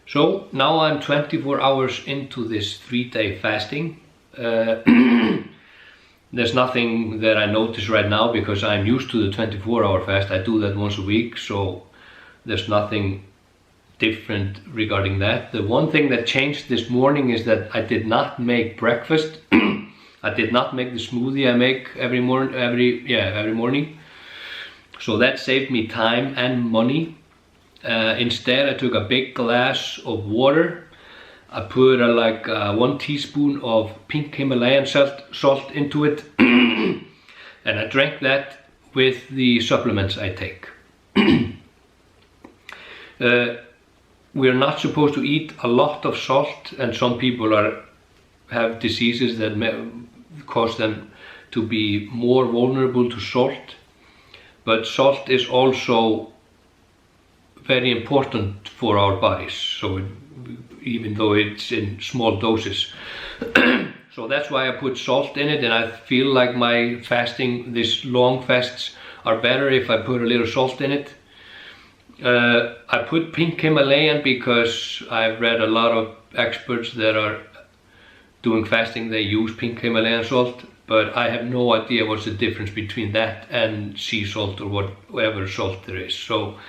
So now I'm 24 hours into this 3-day fasting. There's nothing that I notice right now because I'm used to the 24-hour fast. I do that once a week, so there's nothing different regarding that. The one thing that changed this morning is that I did not make breakfast. I did not make the smoothie I make every morning. So that saved me time and money. Instead, I took a big glass of water. I put 1 teaspoon of pink Himalayan salt into it, and I drank that with the supplements I take. We're not supposed to eat a lot of salt, and some people have diseases that cause them to be more vulnerable to salt. But salt is also very important for our bodies, so even though it's in small doses. So that's why I put salt in it, and I feel like my fasting, these long fasts, are better if I put a little salt in it. I put pink Himalayan because I've read a lot of experts that are doing fasting, they use pink Himalayan salt, but I have no idea what's the difference between that and sea salt or whatever salt there is. So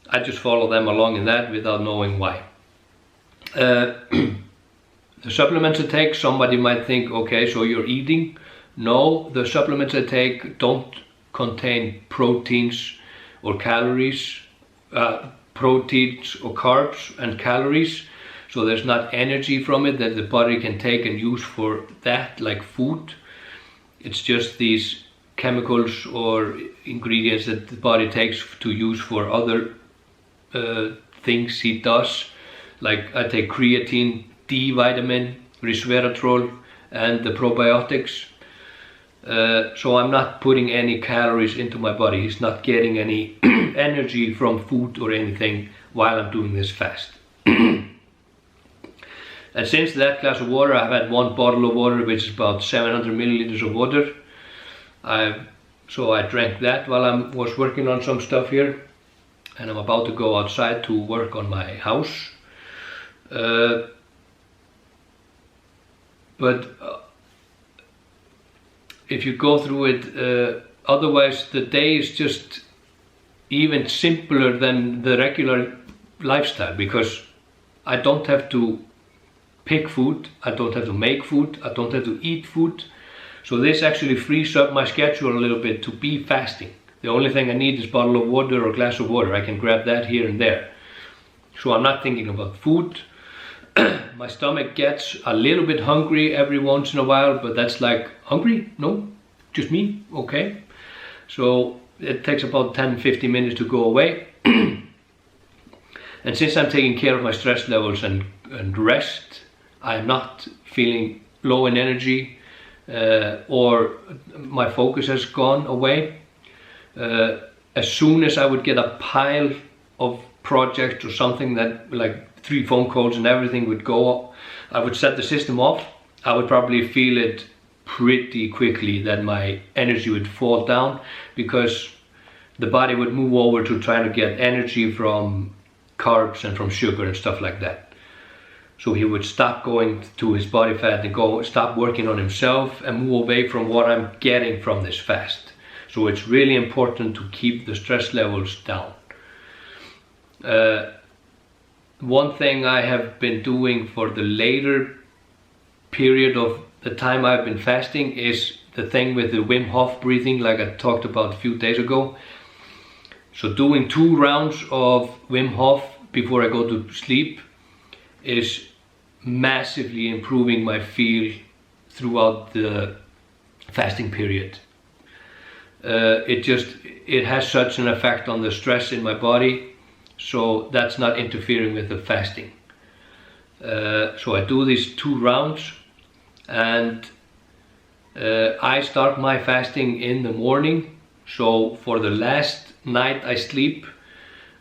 I just follow them along in that without knowing why. The supplements I take, somebody might think, okay, so you're eating. No, the supplements I take don't contain proteins or calories, proteins or carbs and calories. So there's not energy from it that the body can take and use for that, like food. It's just these chemicals or ingredients that the body takes to use for other things he does. Like I take creatine, D vitamin, resveratrol, and the probiotics. So I'm not putting any calories into my body. He's not getting any energy from food or anything while I'm doing this fast. And since that glass of water, I've had 1 bottle of water, which is about 700 milliliters of water. So I drank that while I was working on some stuff here. And I'm about to go outside to work on my house. If you go through it, otherwise the day is just even simpler than the regular lifestyle, because I don't have to pick food, I don't have to make food, I don't have to eat food. So this actually frees up my schedule a little bit to be fasting. The only thing I need is a bottle of water or a glass of water. I can grab that here and there. So I'm not thinking about food. My stomach gets a little bit hungry every once in a while, but that's like, hungry? No, just me? Okay. So it takes about 10-15 minutes to go away. And since I'm taking care of my stress levels and rest, I'm not feeling low in energy or my focus has gone away. As soon as I would get a pile of projects or something that, like 3 phone calls and everything would go up, I would set the system off. I would probably feel it pretty quickly that my energy would fall down, because the body would move over to try to get energy from carbs and from sugar and stuff like that. So he would stop going to his body fat and stop working on himself and move away from what I'm getting from this fast. So it's really important to keep the stress levels down. One thing I have been doing for the later period of the time I've been fasting is the thing with the Wim Hof breathing, like I talked about a few days ago. So doing 2 rounds of Wim Hof before I go to sleep is massively improving my feel throughout the fasting period. It has such an effect on the stress in my body. So that's not interfering with the fasting. So I do these 2 rounds, and I start my fasting in the morning. So for the last night I sleep,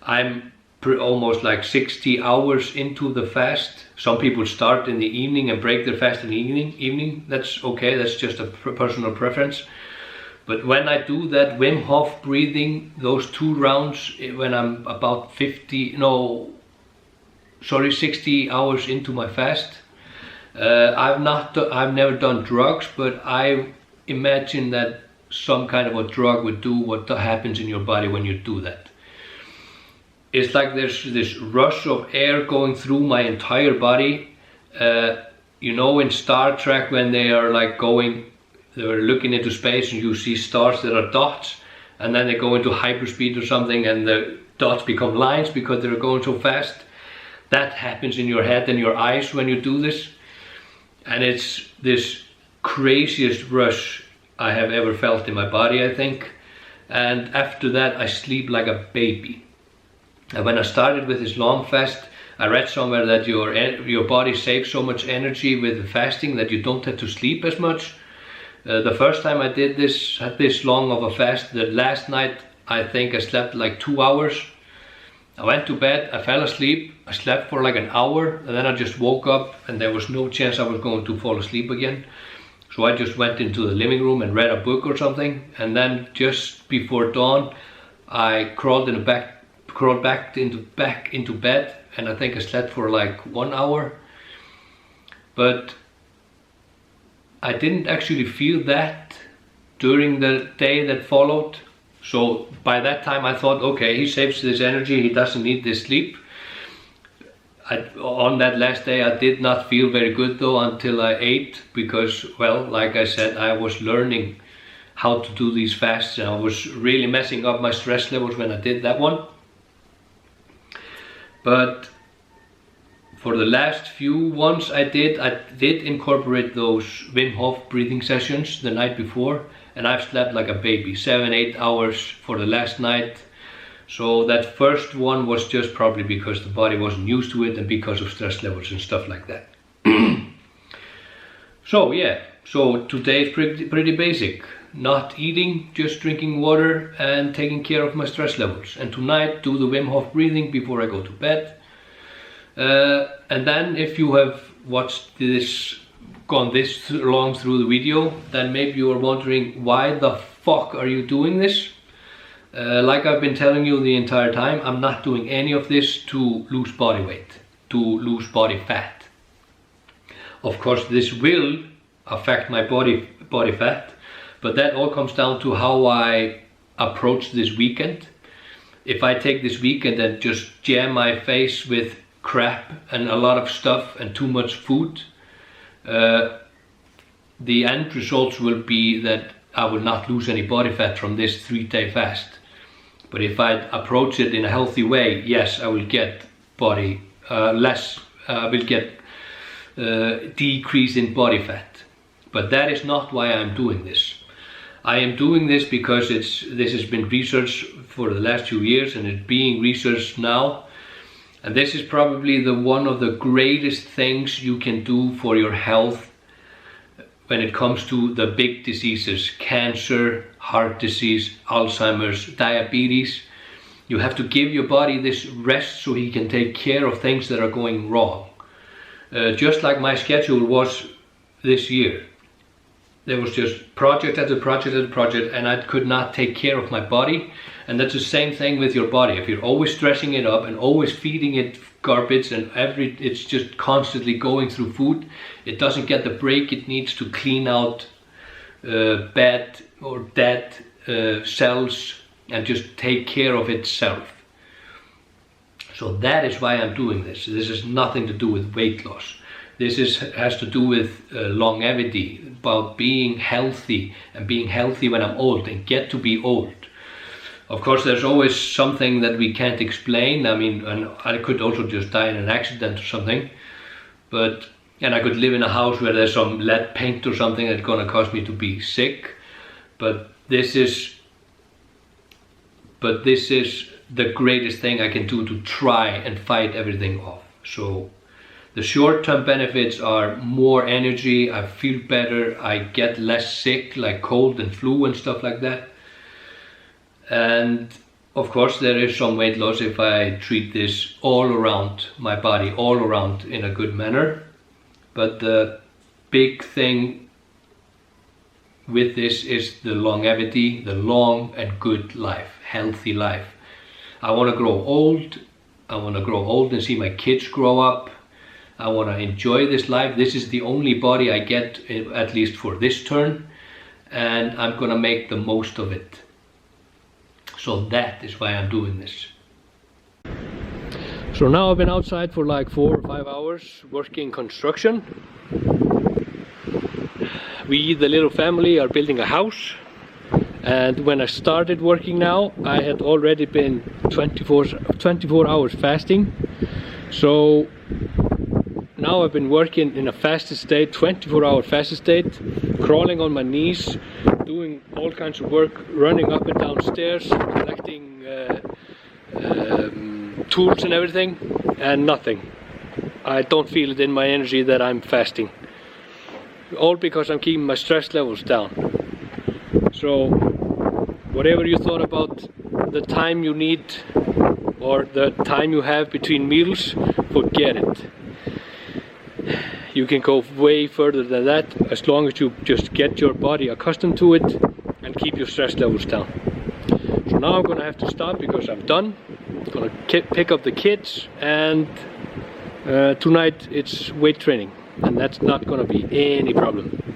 I'm almost like 60 hours into the fast. Some people start in the evening and break their fast in the evening. That's okay, that's just a personal preference. But when I do that Wim Hof breathing, those 2 rounds, when I'm about 60 hours into my fast. I've never done drugs, but I imagine that some kind of a drug would do what happens in your body when you do that. It's like there's this rush of air going through my entire body. You know, in Star Trek, when they are like they're looking into space and you see stars that are dots, and then they go into hyperspeed or something and the dots become lines because they're going so fast. That happens in your head and your eyes when you do this. And it's this craziest rush I have ever felt in my body, I think. And after that, I sleep like a baby. And when I started with this long fast, I read somewhere that your body saves so much energy with fasting that you don't have to sleep as much. The first time I did this, had this long of a fast, the last night I think I slept like 2 hours. I went to bed, I fell asleep, I slept for like an hour, and then I just woke up and there was no chance I was going to fall asleep again. So I just went into the living room and read a book or something, and then just before dawn I crawled back into bed, and I think I slept for like 1 hour. But I didn't actually feel that during the day that followed. So by that time I thought, okay, he saves this energy, he doesn't need this sleep. On that last day I did not feel very good though until I ate, because, well, like I said, I was learning how to do these fasts and I was really messing up my stress levels when I did that one. But for the last few ones I did incorporate those Wim Hof breathing sessions the night before, and I've slept like a baby, 7-8 hours for the last night. So that first one was just probably because the body wasn't used to it and because of stress levels and stuff like that. So yeah, so today is pretty basic. Not eating, just drinking water and taking care of my stress levels. And tonight do the Wim Hof breathing before I go to bed. And then if you have watched this, gone this long through the video, then maybe you are wondering, why the fuck are you doing this? Like I've been telling you the entire time, I'm not doing any of this to lose body weight, to lose body fat. Of course this will affect my body fat, but that all comes down to how I approach this weekend. If I take this weekend and just jam my face with crap and a lot of stuff and too much food, the end results will be that I will not lose any body fat from this 3-day fast. But if I approach it in a healthy way, yes, I will get decrease in body fat. But that is not why I'm doing this. I am doing this because this has been researched for the last 2 years and it's being researched now. And this is probably one of the greatest things you can do for your health when it comes to the big diseases: cancer, heart disease, Alzheimer's, diabetes. You have to give your body this rest so he can take care of things that are going wrong. Just like my schedule was this year. There was just project after project after project, and I could not take care of my body. And that's the same thing with your body. If you're always stressing it up and always feeding it garbage and it's just constantly going through food, it doesn't get the break it needs to clean out bad or dead cells and just take care of itself. So that is why I'm doing this. This has nothing to do with weight loss. This has to do with longevity, about being healthy and being healthy when I'm old and get to be old. Of course, there's always something that we can't explain. I mean, and I could also just die in an accident or something. And I could live in a house where there's some lead paint or something that's gonna cause me to be sick. But this is the greatest thing I can do to try and fight everything off. So the short-term benefits are more energy, I feel better, I get less sick, like cold and flu and stuff like that. And of course there is some weight loss if I treat this all around my body, all around in a good manner. But the big thing with this is the longevity, the long and good life, healthy life. I want to grow old I want to grow old and see my kids grow up. I want to enjoy this life. This is the only body I get, at least for this turn, and I'm going to make the most of it. So that is why I'm doing this. So now I've been outside for like 4 or 5 hours working construction. We, the little family, are building a house. And when I started working now, I had already been 24 hours fasting. So now I've been working in a fasted state, 24-hour fasted state, crawling on my knees, doing all kinds of work, running up and down stairs, collecting tools and everything, and nothing. I don't feel it in my energy that I'm fasting. All because I'm keeping my stress levels down. So whatever you thought about the time you need or the time you have between meals, forget it. You can go way further than that as long as you just get your body accustomed to it and keep your stress levels down. So now I'm gonna have to stop because I'm done. I'm gonna pick up the kids, and tonight it's weight training, and that's not gonna be any problem.